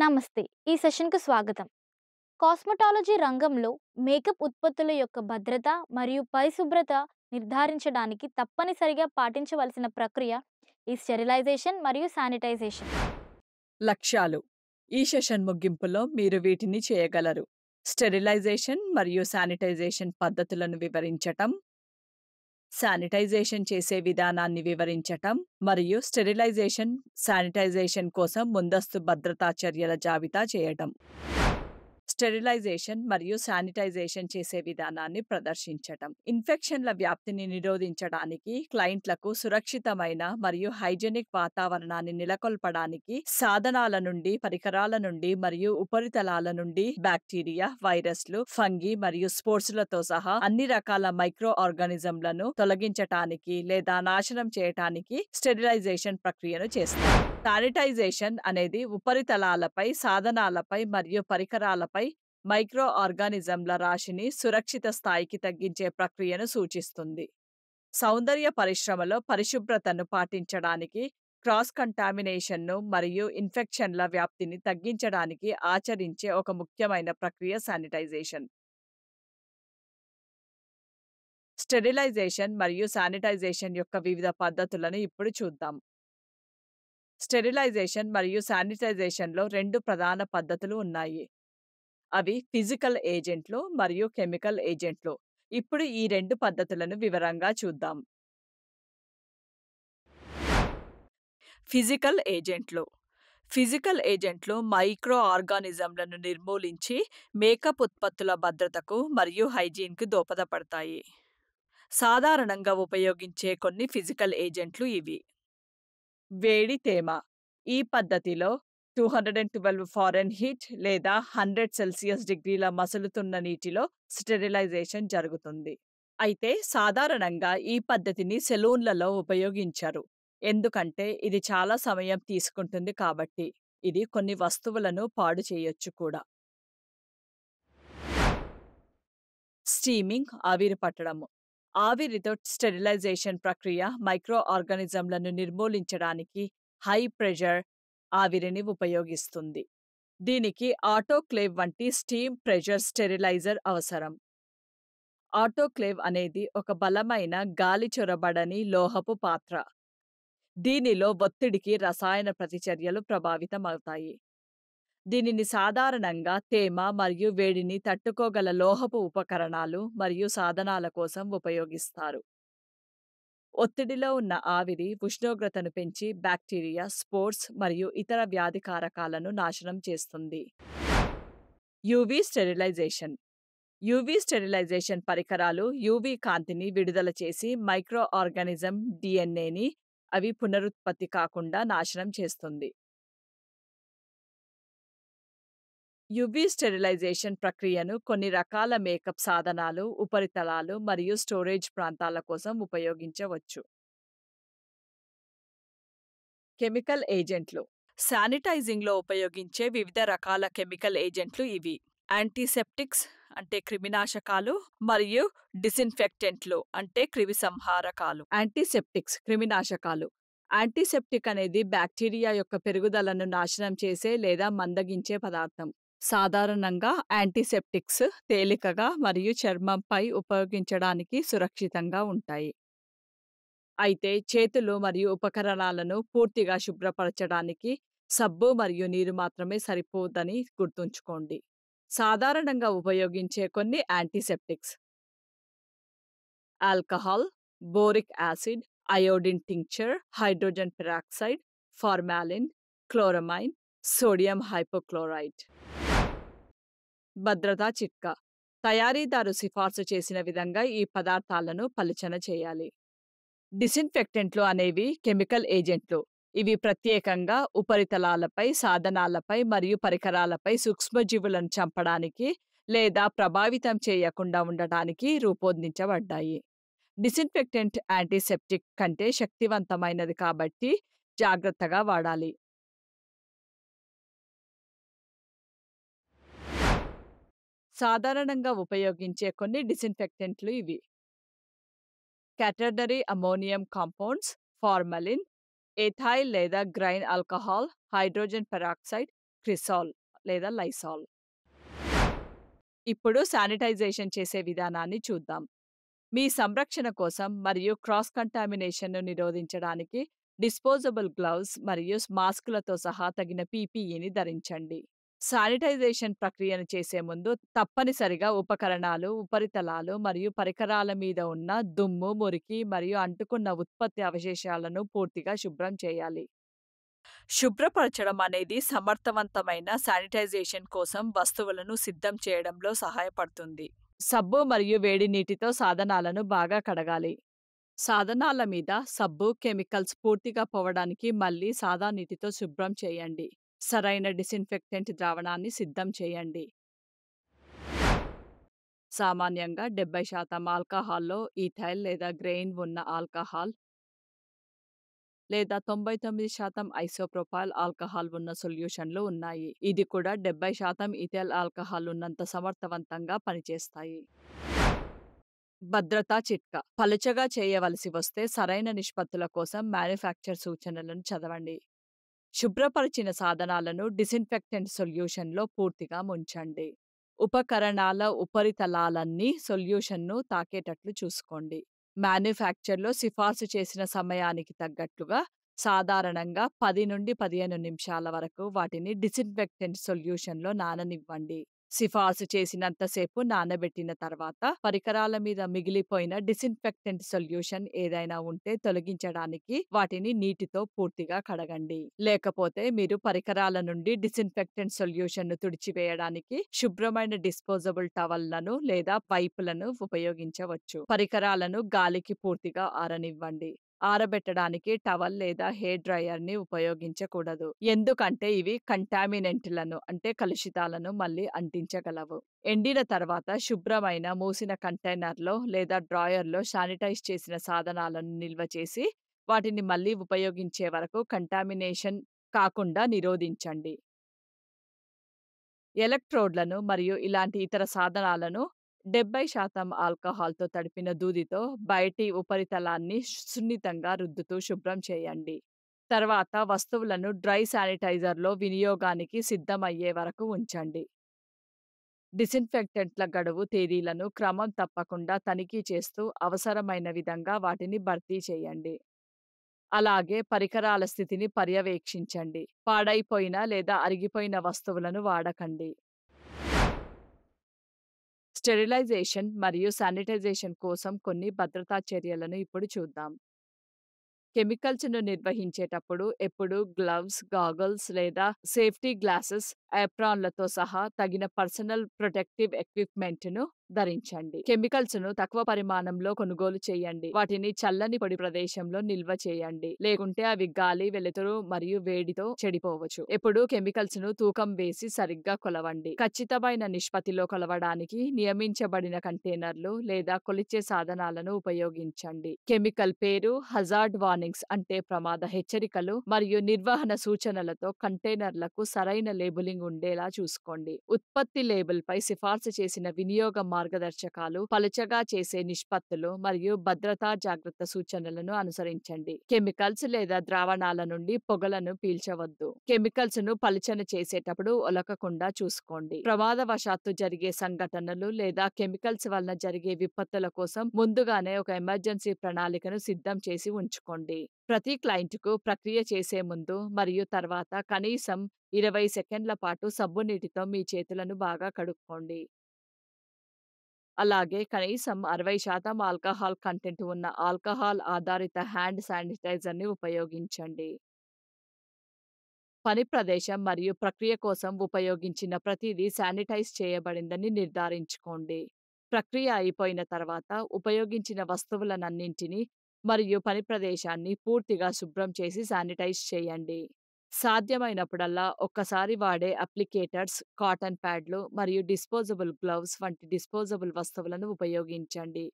నమస్తే. ఈ సెషన్‌కు స్వాగతం. కాస్మెటాలజీ రంగంలో మేకప్ ఉత్పత్తుల యొక్క భద్రత మరియు పరిశుభ్రత నిర్ధారించడానికి తప్పనిసరిగా పాటించవలసిన ప్రక్రియ ఈ స్టెరిలైజేషన్ మరియు శానిటైజేషన్. లక్ష్యాలు ఈ సెషన్ ముగింపులో మీరు వీటిని చేయగలరు. స్టెరిలైజేషన్ మరియు శానిటైజేషన్ పద్ధతులను వివరించటం, శానిటైజేషన్ చేసే విధానాన్ని వివరించటం మరియు స్టెరిలైజేషన్, శానిటైజేషన్ కోసం ముందస్తు భద్రతా చర్యల జాబితా చేయటం. స్టెరిలైజేషన్ మరియు శానిటైజేషన్ చేసే విధానాన్ని ప్రదర్శించటం. ఇన్ఫెక్షన్ల వ్యాప్తిని నిరోధించడానికి, క్లయింట్లకు సురక్షితమైన మరియు హైజెనిక్ వాతావరణాన్ని నెలకొల్పడానికి సాధనాల నుండి, పరికరాల నుండి మరియు ఉపరితలాల నుండి బ్యాక్టీరియా, వైరస్లు, ఫంగి మరియు స్పోర్స్లతో సహా అన్ని రకాల మైక్రో ఆర్గానిజంలను తొలగించటానికి లేదా నాశనం చేయటానికి స్టెరిలైజేషన్ ప్రక్రియను చేస్తారు. శానిటైజేషన్ అనేది ఉపరితలాలపై, సాధనాలపై మరియు పరికరాలపై మైక్రో ఆర్గానిజంల రాశిని సురక్షిత స్థాయికి తగ్గించే ప్రక్రియను సూచిస్తుంది. సౌందర్య పరిశ్రమలో పరిశుభ్రతను పాటించడానికి, క్రాస్ కంటామినేషన్ను మరియు ఇన్ఫెక్షన్ల వ్యాప్తిని తగ్గించడానికి ఆచరించే ఒక ముఖ్యమైన ప్రక్రియ శానిటైజేషన్. స్టెరిలైజేషన్ మరియు శానిటైజేషన్ యొక్క వివిధ పద్ధతులను ఇప్పుడు చూద్దాం. స్టెరిలైజేషన్ మరియు శానిటైజేషన్లో రెండు ప్రధాన పద్ధతులు ఉన్నాయి. అవి ఫిజికల్ ఏజెంట్లు మరియు కెమికల్ ఏజెంట్లు. ఇప్పుడు ఈ రెండు పద్ధతులను వివరంగా చూద్దాం. ఫిజికల్ ఏజెంట్లు. ఫిజికల్ ఏజెంట్లు మైక్రో ఆర్గానిజంలను నిర్మూలించి మేకప్ ఉత్పత్తుల భద్రతకు మరియు హైజీన్కు దోహదపడతాయి. సాధారణంగా ఉపయోగించే కొన్ని ఫిజికల్ ఏజెంట్లు ఇవి. వేడి తేమ. ఈ పద్ధతిలో 212 ఫారెన్హీట్ లేదా 100 సెల్సియస్ డిగ్రీల మసులుతున్న నీటిలో స్టెరిలైజేషన్ జరుగుతుంది. అయితే సాధారణంగా ఈ పద్ధతిని సెలూన్లలో ఉపయోగించరు, ఎందుకంటే ఇది చాలా సమయం తీసుకుంటుంది కాబట్టి. ఇది కొన్ని వస్తువులను పాడు చేయొచ్చు కూడా. స్టీమింగ్, ఆవిరి పట్టడము. ఆవిరితో స్టెరిలైజేషన్ ప్రక్రియ మైక్రో ఆర్గానిజంలను నిర్మూలించడానికి హై ప్రెషర్ ఆవిరిని ఉపయోగిస్తుంది. దీనికి ఆటోక్లేవ్ వంటి స్టీమ్ ప్రెషర్ స్టెరిలైజర్ అవసరం. ఆటోక్లేవ్ అనేది ఒక బలమైన గాలి చొరబడని లోహపు పాత్ర. దీనిలో ఒత్తిడికి రసాయన ప్రతిచర్యలు ప్రభావితమవుతాయి. దీనిని సాధారణంగా తేమ మరియు వేడిని తట్టుకోగల లోహపు ఉపకరణాలు మరియు సాధనాల కోసం ఉపయోగిస్తారు. ఒత్తిడిలో ఉన్న ఆవిరి ఉష్ణోగ్రతను పెంచి బ్యాక్టీరియా, స్పోర్స్ మరియు ఇతర వ్యాధి కారకాలను నాశనం చేస్తుంది. UV sterilisation. యూవీ స్టెరిలైజేషన్ పరికరాలు యూవీ కాంతిని విడుదల చేసి మైక్రో ఆర్గానిజం డిఎన్ఏని అవి పునరుత్పత్తి కాకుండా నాశనం చేస్తుంది. యువి స్టెరిలైజేషన్ ప్రక్రియను కొన్ని రకాల మేకప్ సాధనాలు, ఉపరితలాలు మరియు స్టోరేజ్ ప్రాంతాల కోసం ఉపయోగించవచ్చు. కెమికల్ ఏజెంట్లు. శానిటైజింగ్లో ఉపయోగించే వివిధ రకాల కెమికల్ ఏజెంట్లు ఇవి. యాంటీసెప్టిక్స్ అంటే క్రిమినాశకాలు మరియు డిసిన్ఫెక్టెంట్లు అంటే క్రిమిసంహారకాలు. యాంటీసెప్టిక్స్ క్రిమినాశకాలు. యాంటీసెప్టిక్ అనేది బ్యాక్టీరియా యొక్క పెరుగుదలను నాశనం చేసే లేదా మందగించే పదార్థం. సాధారణంగా యాంటీసెప్టిక్స్ తేలికగా మరియు చర్మంపై ఉపయోగించడానికి సురక్షితంగా ఉంటాయి. అయితే చేతులు మరియు ఉపకరణాలను పూర్తిగా శుభ్రపరచడానికి సబ్బు మరియు నీరు మాత్రమే సరిపోదని గుర్తుంచుకోండి. సాధారణంగా ఉపయోగించే కొన్ని antiseptics: alcohol, boric acid, iodine tincture, hydrogen peroxide, formalin, chloramine, sodium hypochlorite. భద్రతా చిట్కా: తయారీదారు సిఫార్సు చేసిన విధంగా ఈ పదార్థాలను పలుచన చేయాలి. డిసిన్ఫెక్టెంట్లు అనేవి కెమికల్ ఏజెంట్లు. ఇవి ప్రత్యేకంగా ఉపరితలాలపై, సాధనాలపై మరియు పరికరాలపై సూక్ష్మజీవులను చంపడానికి లేదా ప్రభావితం చేయకుండా ఉండటానికి రూపొందించబడ్డాయి. డిసిన్ఫెక్టెంట్ యాంటీసెప్టిక్ కంటే శక్తివంతమైనది కాబట్టి జాగ్రత్తగా వాడాలి. సాధారణంగా ఉపయోగించే కొన్ని డిసిన్ఫెక్టెంట్లు ఇవి: క్యాటర్నరీ అమోనియం కాంపౌండ్స్, ఫార్మలిన్, ఎథైల్ లేదా గ్రైన్ ఆల్కహాల్, హైడ్రోజన్ పెరాక్సైడ్, క్రిసాల్ లేదా లైసాల్. ఇప్పుడు శానిటైజేషన్ చేసే విధానాన్ని చూద్దాం. మీ సంరక్షణ కోసం మరియు క్రాస్ కంటామినేషన్‌ను నిరోధించడానికి డిస్పోజబుల్ గ్లవ్స్ మరియు మాస్కులతో సహా తగిన పీపీఈని ధరించండి. శానిటైజేషన్ ప్రక్రియను చేసే ముందు తప్పనిసరిగా ఉపకరణాలు, ఉపరితలాలు మరియు పరికరాల మీద ఉన్న దుమ్ము, మురికి మరియు అంటుకున్న ఉత్పత్తి అవశేషాలను పూర్తిగా శుభ్రం చేయాలి. శుభ్రపరచడం అనేది సమర్థవంతమైన శానిటైజేషన్ కోసం వస్తువులను సిద్ధం చేయడంలో సహాయపడుతుంది. సబ్బు మరియు వేడి నీటితో సాధనాలను బాగా కడగాలి. సాధనాల మీద సబ్బు, కెమికల్స్ పూర్తిగా పోవడానికి మళ్ళీ సాదా నీటితో శుభ్రం చేయండి. సరైన డిసిన్ఫెక్టెంట్ ద్రావణాన్ని సిద్ధం చేయండి. సామాన్యంగా 70% ఆల్కహాల్లో ఈథైల్ లేదా గ్రెయిన్ ఉన్న ఆల్కహాల్ లేదా 99% ఐసోప్రొపైల్ ఆల్కహాల్ ఉన్న సొల్యూషన్లు ఉన్నాయి. ఇది కూడా 70% ఇథైల్ ఆల్కహాల్ ఉన్నంత సమర్థవంతంగా పనిచేస్తాయి. భద్రతా చిట్కా: పలుచగా చేయవలసి వస్తే సరైన నిష్పత్తుల కోసం మ్యానుఫ్యాక్చర్ సూచనలను చదవండి. శుభ్రపరిచిన సాధనాలను డిసిన్ఫెక్టెంట్ సొల్యూషన్‌లో పూర్తిగా ముంచండి. ఉపకరణాల ఉపరితలాలన్నీ సొల్యూషన్‌ను తాకేటట్లు చూసుకోండి. మ్యానుఫ్యాక్చర్‌లో సిఫార్సు చేసిన సమయానికి తగ్గట్లుగా సాధారణంగా 10 నుండి 15 నిమిషాల వరకు వాటిని డిసిన్ఫెక్టెంట్ సొల్యూషన్‌లో నాననివ్వండి. సిఫార్సు చేసినంత సేపు నానబెట్టిన తర్వాత పరికరాల మీద మిగిలిపోయిన డిసిన్ఫెక్టెంట్ సొల్యూషన్ ఏదైనా ఉంటే తొలగించడానికి వాటిని నీటితో పూర్తిగా కడగండి. లేకపోతే మీరు పరికరాల నుండి డిసిన్ఫెక్టెంట్ సొల్యూషన్‌ను తుడిచివేయడానికి శుభ్రమైన డిస్పోజబుల్ టవల్లను లేదా వైపులను ఉపయోగించవచ్చు. పరికరాలను గాలికి పూర్తిగా ఆరనివ్వండి. ఆరబెట్టడానికి టవల్ లేదా హెయిర్ డ్రైయర్‌ని ఉపయోగించకూడదు. ఎందుకంటే ఇవి కంటామినెంట్‌లను అంటే కలుషితాలను మళ్ళీ అంటించగలవు. ఎండిన తర్వాత శుభ్రమైన మూసిన కంటైనర్‌లో లేదా డ్రాయర్‌లో శానిటైజ్ చేసిన సాధనాలను నిల్వ చేసి వాటిని మళ్ళీ ఉపయోగించే వరకు కంటామినేషన్ కాకుండా నిరోధించండి. ఎలక్ట్రోడ్లను మరియు ఇలాంటి ఇతర సాధనాలను 70% ఆల్కహాల్‌తో తడిపిన దూదితో బయటి ఉపరితలాన్ని సున్నితంగా రుద్దుతూ శుభ్రం చేయండి. తర్వాత వస్తువులను డ్రై శానిటైజర్‌లో వినియోగానికి సిద్ధమయ్యే వరకు ఉంచండి. డిసిన్ఫెక్టెంట్ల గడువు తేదీలను క్రమం తప్పకుండా తనిఖీ చేస్తూ అవసరమైన విధంగా వాటిని భర్తీ చేయండి. అలాగే పరికరాల స్థితిని పర్యవేక్షించండి. పాడైపోయిన లేదా అరిగిపోయిన వస్తువులను వాడకండి. స్టెరిలైజేషన్ మరియు శానిటైజేషన్ కోసం కొన్ని భద్రతా చర్యలను ఇప్పుడు చూద్దాం. కెమికల్స్‌ను నిర్వహించేటప్పుడు ఎప్పుడూ గ్లవ్స్, గాగల్స్ లేదా సేఫ్టీ గ్లాసెస్, ఏప్రాన్‌లతో సహా తగిన పర్సనల్ ప్రొటెక్టివ్ ఎక్విప్‌మెంట్‌ను ధరించండి. కెమికల్స్‌ను తక్కువ పరిమాణంలో కొనుగోలు చేయండి. వాటిని చల్లని పొడి ప్రదేశంలో నిల్వ చేయండి. లేకుంటే అవి గాలి, వెలుతురు మరియు వేడితో చెడిపోవచ్చు. ఎప్పుడూ కెమికల్స్‌ను తూకం వేసి సరిగ్గా కొలవండి. ఖచ్చితమైన నిష్పత్తిలో కొలవడానికి నియమించబడిన కంటైనర్లు లేదా కొలిచే సాధనాలను ఉపయోగించండి. కెమికల్ పేరు, హజార్డ్ వార్నింగ్స్ అంటే ప్రమాద హెచ్చరికలు మరియు నిర్వహణ సూచనలతో కంటైనర్లకు సరైన లేబులింగ్ ఉండేలా చూసుకోండి. ఉత్పత్తి లేబుల్‌పై సిఫార్సు చేసిన వినియోగ మార్గదర్శకాలు, పలుచగా చేసే నిష్పత్తులు మరియు భద్రతా జాగ్రత్త సూచనలను అనుసరించండి. కెమికల్స్ లేదా ద్రావణాల నుండి పొగలను పీల్చవద్దు. కెమికల్స్‌ను పలుచన చేసేటప్పుడు ఒలకకుండా చూసుకోండి. ప్రమాదవశాత్తు జరిగే సంఘటనలు లేదా కెమికల్స్ వలన జరిగే విపత్తుల కోసం ముందుగానే ఒక ఎమర్జెన్సీ ప్రణాళికను సిద్ధం చేసి ఉంచుకోండి. ప్రతి క్లయింట్‌కు ప్రక్రియ చేసే ముందు మరియు తర్వాత కనీసం 20 సెకన్ల పాటు సబ్బు నీటితో మీ చేతులను బాగా కడుక్కోండి. అలాగే కనీసం 60% ఆల్కహాల్ కంటెంట్ ఉన్న ఆల్కహాల్ ఆధారిత హ్యాండ్ శానిటైజర్‌ని ఉపయోగించండి. పని ప్రదేశం మరియు ప్రక్రియ కోసం ఉపయోగించిన ప్రతిదీ శానిటైజ్ చేయబడిందని నిర్ధారించుకోండి. ప్రక్రియ అయిపోయిన తర్వాత ఉపయోగించిన వస్తువులనన్నింటినీ మరియు పని ప్రదేశాన్ని పూర్తిగా శుభ్రం చేసి శానిటైజ్ చేయండి. సాధ్యమైనప్పుడల్లా ఒక్కసారి వాడే అప్లికేటర్స్, కాటన్ ప్యాడ్లు మరియు డిస్పోజబుల్ గ్లవ్స్ వంటి డిస్పోజబుల్ వస్తువులను ఉపయోగించండి.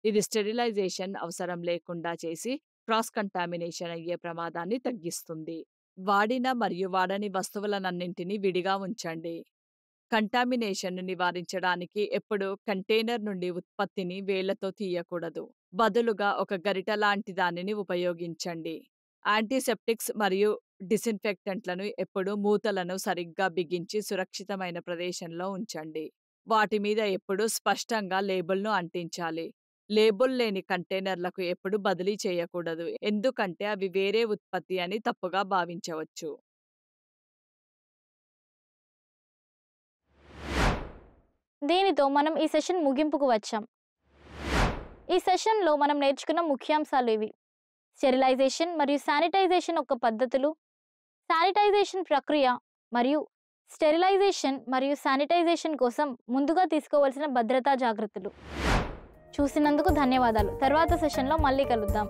ఇది స్టెరిలైజేషన్ అవసరం లేకుండా చేసి క్రాస్ కంటామినేషన్ అయ్యే ప్రమాదాన్ని తగ్గిస్తుంది. వాడిన మరియు వాడని వస్తువులనన్నింటినీ విడిగా ఉంచండి. కంటామినేషన్‌ను నివారించడానికి ఎప్పుడూ కంటైనర్ నుండి ఉత్పత్తిని వేళ్లతో తీయకూడదు. బదులుగా ఒక గరిటె లాంటి దానిని ఉపయోగించండి. యాంటీసెప్టిక్స్ మరియు డిసిన్ఫెక్టెంట్లను ఎప్పుడూ మూతలను సరిగ్గా బిగించి సురక్షితమైన ప్రదేశంలో ఉంచండి. వాటి మీద ఎప్పుడూ స్పష్టంగా లేబుల్‌ను అంటించాలి. లేబుల్ లేని కంటైనర్లకు ఎప్పుడూ బదిలీ చేయకూడదు. ఎందుకంటే అవి వేరే ఉత్పత్తి అని తప్పుగా భావించవచ్చు. దీనితో మనం ఈ సెషన్ ముగింపుకు వచ్చాం. ఈ సెషన్‌లో మనం నేర్చుకున్న ముఖ్యాంశాలు ఇవి: స్టెరిలైజేషన్ మరియు శానిటైజేషన్ యొక్క పద్ధతులు, శానిటైజేషన్ ప్రక్రియ మరియు స్టెరిలైజేషన్ మరియు శానిటైజేషన్ కోసం ముందుగా తీసుకోవాల్సిన భద్రతా జాగ్రత్తలు. చూసినందుకు ధన్యవాదాలు. తర్వాత సెషన్‌లో మళ్ళీ కలుద్దాం.